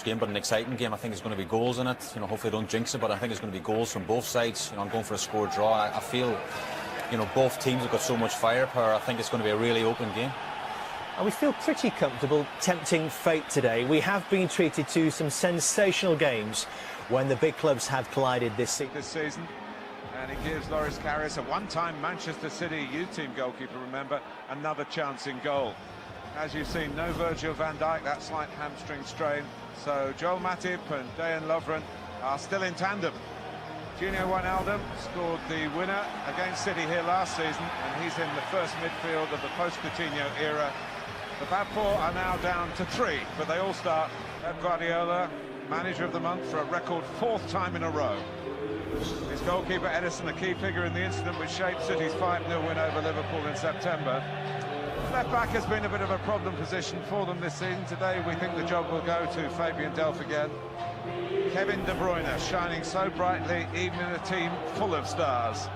game, but an exciting game. I think there's going to be goals in it. You know, hopefully don't jinx it, but I think there's going to be goals from both sides. You know, I'm going for a score draw. I feel, you know, both teams have got so much firepower. I think it's going to be a really open game. And we feel pretty comfortable tempting fate today. We have been treated to some sensational games when the big clubs have collided this season. And it gives Loris Karius, a one-time Manchester City U-team goalkeeper, remember, another chance in goal. As you've seen, no Virgil van Dijk, that slight hamstring strain. So Joel Matip and Dejan Lovren are still in tandem. Junior Wijnaldum scored the winner against City here last season, and he's in the first midfield of the post-Coutinho era. The Bad Four are now down to 3, but they all start. Pep Guardiola, manager of the month for a record 4th time in a row. His goalkeeper Ederson, a key figure in the incident which shaped City's 5-0 win over Liverpool in September. Left back has been a bit of a problem position for them this season. Today we think the job will go to Fabian Delph again. Kevin De Bruyne shining so brightly even in a team full of stars.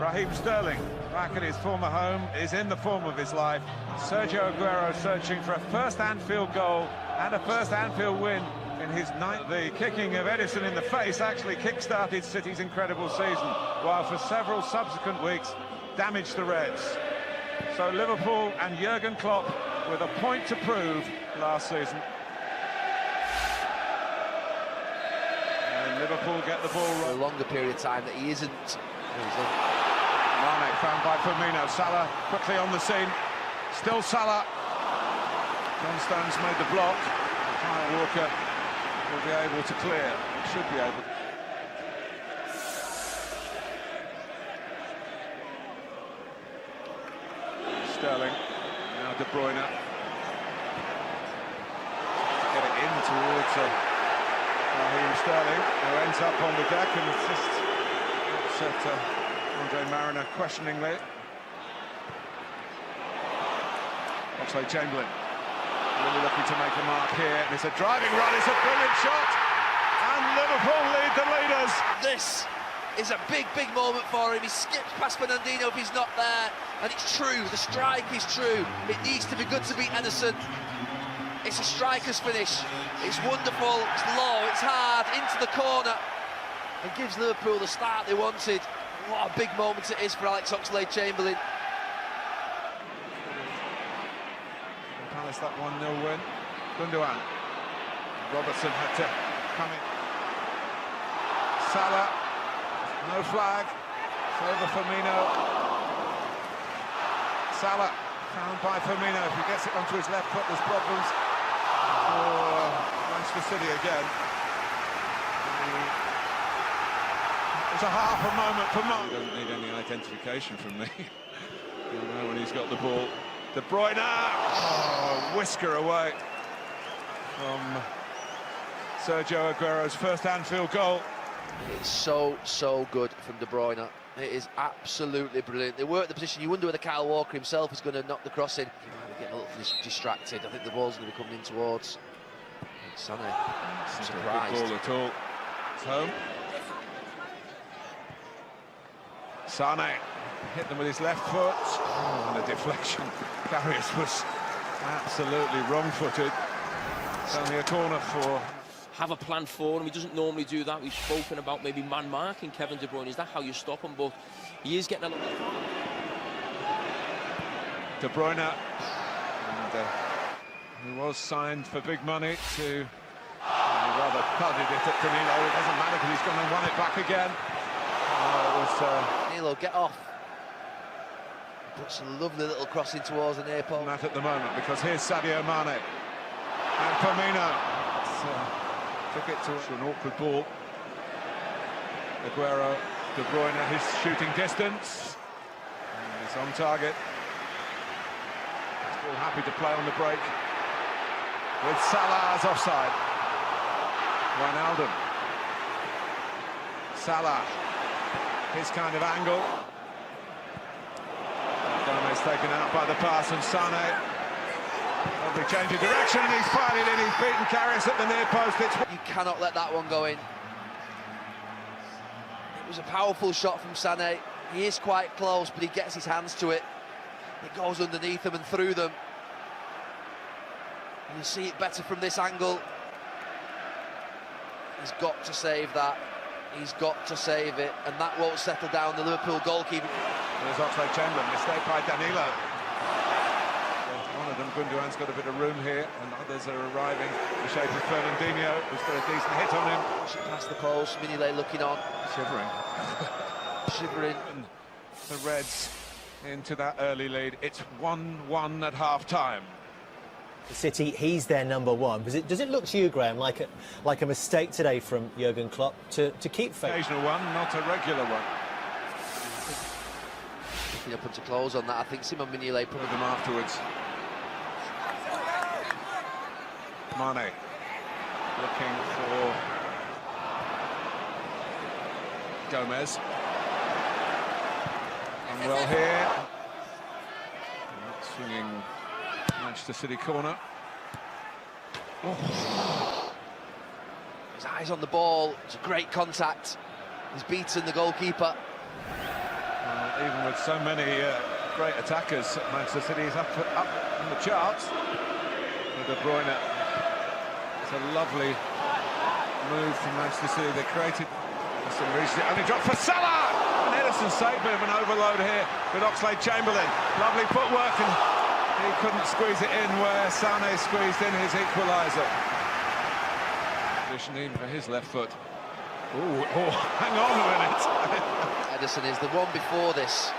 Raheem Sterling, back at his former home, is in the form of his life. Sergio Aguero searching for a first Anfield goal and a first Anfield win in his 9th. The kicking of Ederson in the face actually kick-started City's incredible season, while for several subsequent weeks damaged the Reds. So Liverpool and Jurgen Klopp with a point to prove last season. And Liverpool get the ball for a longer period of time that he isn't. Mane found by Firmino. Salah quickly on the scene. Still Salah. John Stones made the block. Kyle Walker will be able to clear. Should be able. Sterling. Now De Bruyne. Get it in towards Raheem Sterling, who ends up on the deck and assists Andre Mariner questioningly. Oxlade-Chamberlain really looking to make a mark here, and it's a driving run, it's a brilliant shot, and Liverpool lead the leaders. This is a big moment for him. He skips past Fernandinho if he's not there, and it's true, the strike is true. It needs to be good to beat Ederson. It's a striker's finish. It's wonderful, it's low, it's hard, into the corner, and gives Liverpool the start they wanted. What a big moment it is for Alex Oxlade-Chamberlain. Palace that 1-0 win. Gundogan. Robertson had to come in. Salah. No flag. It's over Firmino. Salah found by Firmino. If he gets it onto his left foot, there's problems for Manchester City again. It's a half a moment for Mo. He doesn't need any identification from me. You'll know when he's got the ball. De Bruyne, whisker away from Sergio Aguero's first Anfield goal. It's so good from De Bruyne. It is absolutely brilliant. They work the position. You wonder whether Kyle Walker himself is going to knock the cross in. He might be getting a little distracted. I think the ball's going to be coming in towards Sané. Not a good ball at all. It's home. Sané hit them with his left foot. Oh, and a deflection. Karius was absolutely wrong-footed. It's only a corner for... Have a plan for him. He doesn't normally do that. We've spoken about maybe man marking Kevin De Bruyne. Is that how you stop him? But he is getting a little... De Bruyne, and, he was signed for big money to... he rather thudded it at Danilo. It doesn't matter because he's gone and won it back again. Danilo, get off. Puts a lovely little crossing towards the near post. That at the moment, because here's Sadio Mane and Firmino. Took it to an awkward ball. Aguero, De Bruyne, his shooting distance. And he's on target. Still happy to play on the break. With Salah as offside. Wijnaldum. Salah. His kind of angle. Game's taken out by the pass, and Sané. Lovely change of direction, and he's fired it in. He's beaten Karius at the near post. You cannot let that one go in. It was a powerful shot from Sané. He is quite close, but he gets his hands to it. It goes underneath them and through them. And you see it better from this angle. He's got to save that. He's got to save it, and that won't settle down the Liverpool goalkeeper. There's Oxlade-Chamberlain, mistake by Danilo. One of them, Gundogan's got a bit of room here, and others are arriving in the shape of Fernandinho, who's got a decent hit on him. Pushing past the post, Mignolet looking on. Shivering. Shivering. The Reds into that early lead. It's 1-1 at half-time. City, he's their number one. Does it look to you, Graham, like a mistake today from Jurgen Klopp to keep faith? Occasional one, not a regular one. Picking up and to close on that, I think Simon Mignolet put Them afterwards. Mane looking for Gomez. And well here. Swinging Manchester City corner. Oh. his eyes on the ball. It's a great contact. He's beaten the goalkeeper. Well, even with so many great attackers, Manchester City is up in the charts. De Bruyne. It's a lovely move from Manchester City. They created some reason. Only dropped for Salah! And Ederson saved, bit of an overload here with Oxlade-Chamberlain. Lovely footwork, and he couldn't squeeze it in where Sané squeezed in his equaliser. Positioning for his left foot. Oh, hang on a minute. Ederson is the one before this.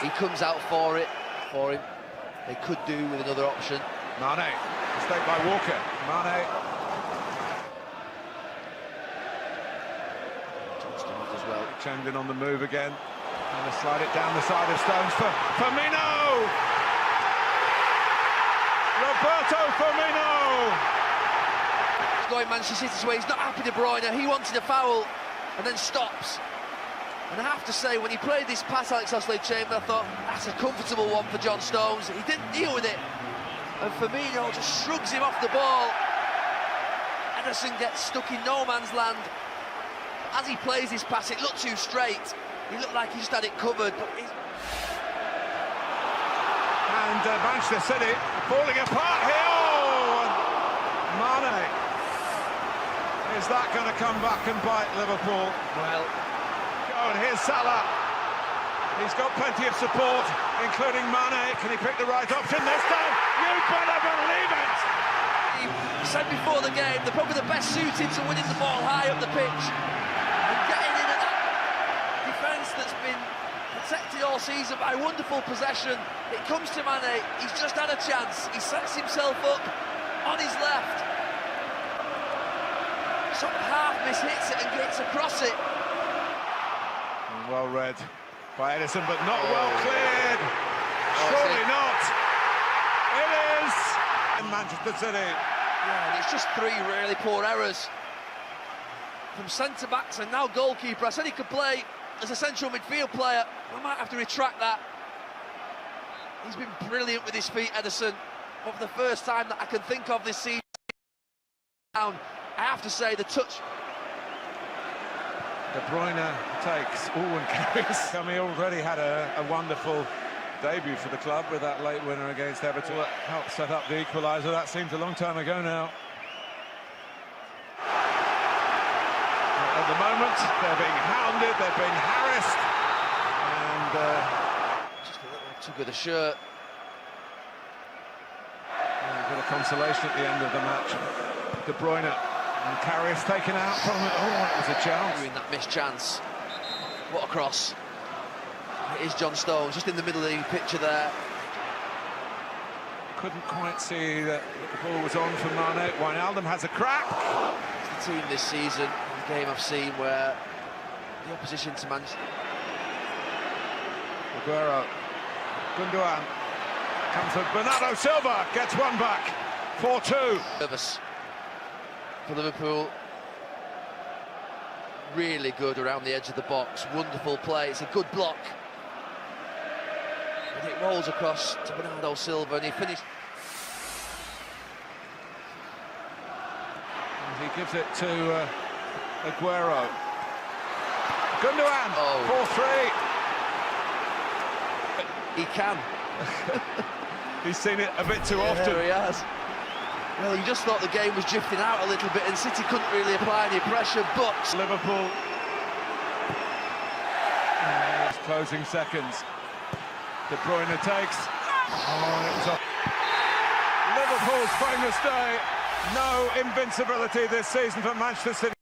He comes out for him. They could do with another option. Mane, mistake by Walker. Mane. As well. Chamberlain on the move again. And they slide it down the side of Stones for Firmino! Roberto Firmino! He's going Manchester City's way. He's not happy, De Bruyne. He wanted a foul and then stops. And I have to say, when he played this pass, Alex Oxlade-Chamberlain, I thought, that's a comfortable one for John Stones. He didn't deal with it. And Firmino just shrugs him off the ball. Ederson gets stuck in no man's land. As he plays his pass, it looked too straight. He looked like he just had it covered. But And Manchester City falling apart here. Oh, and Mane. Is that going to come back and bite Liverpool? well, Oh, and here's Salah. He's got plenty of support, including Mane. Can he pick the right option this time? You better believe it! he said before the game, they're probably the best suited to winning the ball high up the pitch. And getting in at that defence that's been protected all season by wonderful possession. It comes to Mane, he's just had a chance. He sets himself up on his left. Sort of half mishits it and gets across it. Well read by Ederson, but not well cleared. Surely not. It is in Manchester City. Yeah, and it's just three really poor errors from centre-backs and now goalkeeper. I said he could play as a central midfield player. I might have to retract that. He's been brilliant with his feet, Ederson. But for the first time that I can think of this season, I have to say the touch. De Bruyne takes, and carries. He already had a wonderful debut for the club with that late winner against Everton. Helped set up the equaliser. That seems a long time ago now. At the moment, they're being hounded, they're being harassed, and Just a little tug of the shirt. a bit of consolation at the end of the match. De Bruyne. And Karius taken out from it. Oh, it was a chance. Doing that missed chance. What a cross. It is John Stones, just in the middle of the picture there. Couldn't quite see that the ball was on for Mane. Wijnaldum has a crack. It's the team this season, the game I've seen where the opposition to Manchester. Aguero. Gundogan. Comes with Bernardo Silva. Gets one back. 4-2. Nervous for Liverpool. Really good around the edge of the box. Wonderful play. It's a good block. And it rolls across to Bernardo Silva and he finished. And he gives it to Aguero. Gundogan. Oh. 4-3. He can. He's seen it a bit too often. He has. Well, you just thought the game was drifting out a little bit and City couldn't really apply any pressure, but... Liverpool. Closing seconds. De Bruyne takes. Oh, it was a... Liverpool's famous day. No invincibility this season for Manchester City.